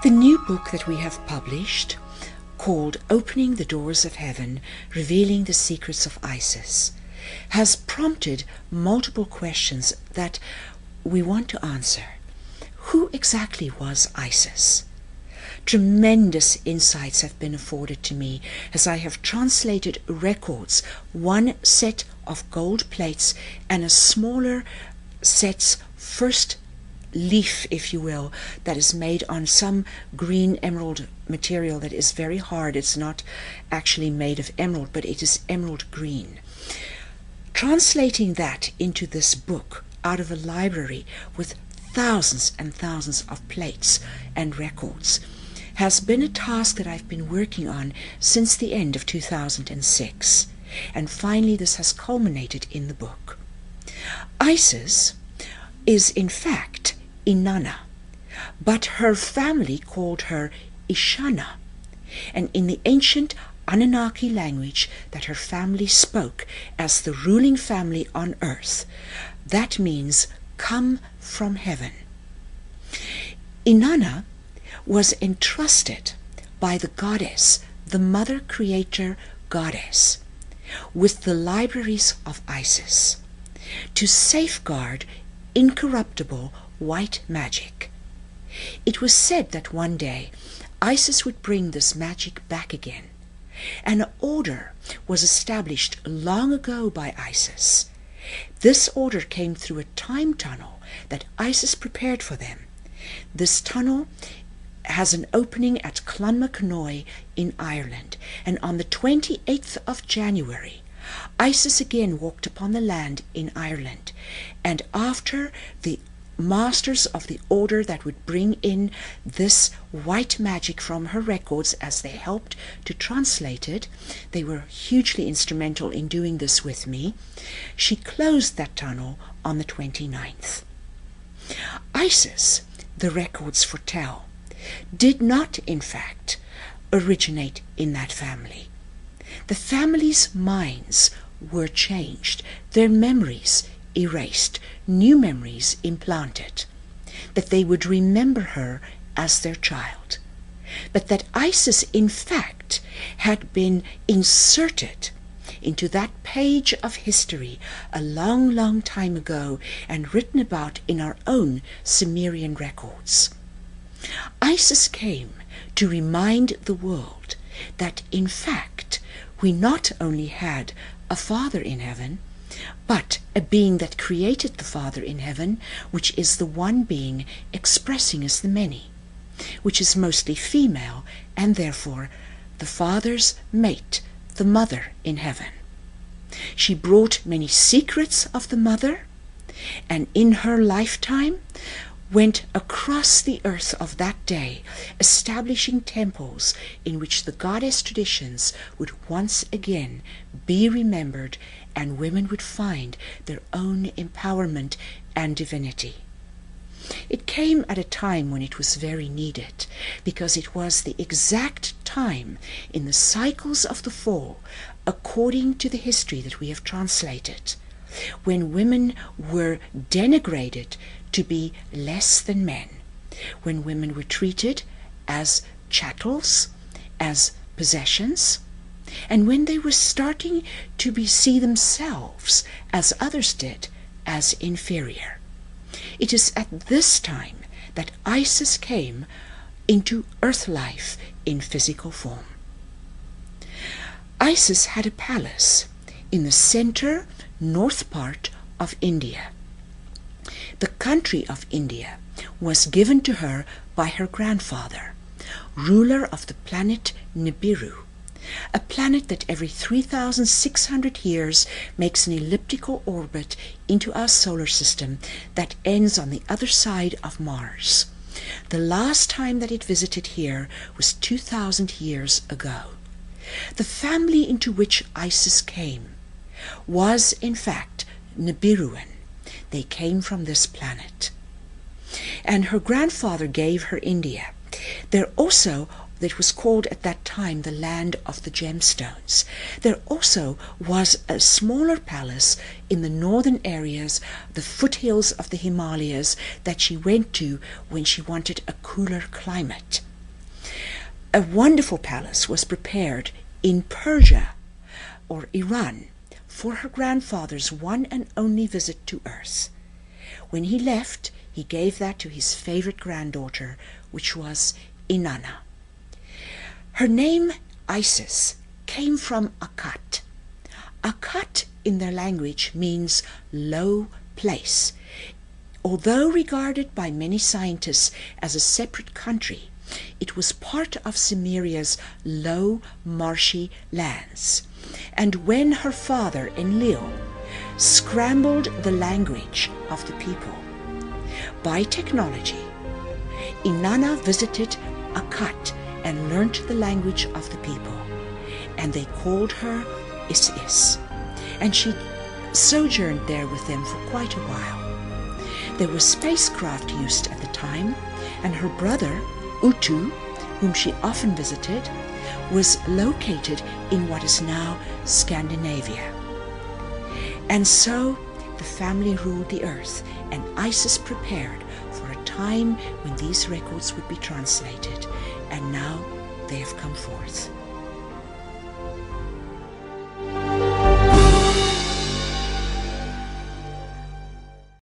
The new book that we have published, called Opening the Doors of Heaven, Revealing the Secrets of Isis, has prompted multiple questions that we want to answer. Who exactly was Isis? Tremendous insights have been afforded to me as I have translated records, one set of gold plates and a smaller set's first leaf, if you will, that is made on some green emerald material that is very hard. It's not actually made of emerald, but it is emerald green. Translating that into this book out of a library with thousands and thousands of plates and records has been a task that I've been working on since the end of 2006, and finally this has culminated in the book. Isis is in fact Inanna, but her family called her Ishana, and in the ancient Anunnaki language that her family spoke as the ruling family on earth, that means come from heaven. Inanna was entrusted by the goddess, the mother creator goddess, with the libraries of Isis to safeguard incorruptible white magic. It was said that one day Isis would bring this magic back again. An order was established long ago by Isis. This order came through a time tunnel that Isis prepared for them. This tunnel has an opening at Clonmacnoise in Ireland, and on the 28th of January, Isis again walked upon the land in Ireland, and after the masters of the order that would bring in this white magic from her records as they helped to translate it, they were hugely instrumental in doing this with me, she closed that tunnel on the 29th. Isis, the records foretell, did not in fact originate in that family. The family's minds were changed, their memories erased, new memories implanted, that they would remember her as their child, but that Isis in fact had been inserted into that page of history a long, long time ago and written about in our own Sumerian records. Isis came to remind the world that in fact we not only had a Father in heaven, but a being that created the Father in heaven, which is the one being expressing as the many, which is mostly female, and therefore the Father's mate, the Mother in heaven. She brought many secrets of the Mother, and in her lifetime went across the earth of that day, establishing temples in which the goddess traditions would once again be remembered, and women would find their own empowerment and divinity. It came at a time when it was very needed, because it was the exact time in the cycles of the fall, according to the history that we have translated, when women were denigrated to be less than men, when women were treated as chattels, as possessions, and when they were starting to see themselves, as others did, as inferior. It is at this time that Isis came into earth life in physical form. Isis had a palace in the center north part of India. The country of India was given to her by her grandfather, ruler of the planet Nibiru, a planet that every 3,600 years makes an elliptical orbit into our solar system that ends on the other side of Mars. The last time that it visited here was 2,000 years ago. The family into which Isis came was in fact Nibiruan. They came from this planet. And her grandfather gave her India. There also, that was called at that time the land of the gemstones. There also was a smaller palace in the northern areas, the foothills of the Himalayas, that she went to when she wanted a cooler climate. A wonderful palace was prepared in Persia, or Iran, for her grandfather's one and only visit to Earth. When he left, he gave that to his favorite granddaughter, which was Inanna. Her name, Isis, came from Akkad. Akkad in their language means low place. Although regarded by many scientists as a separate country, it was part of Sumeria's low, marshy lands. And when her father, Enlil, scrambled the language of the people by technology, Inanna visited Akkad and learnt the language of the people, and they called her Isis, and she sojourned there with them for quite a while. There were spacecraft used at the time, and her brother, Utu, whom she often visited, was located in what is now Scandinavia. And so the family ruled the earth, and Isis prepared for a time when these records would be translated, and now they have come forth.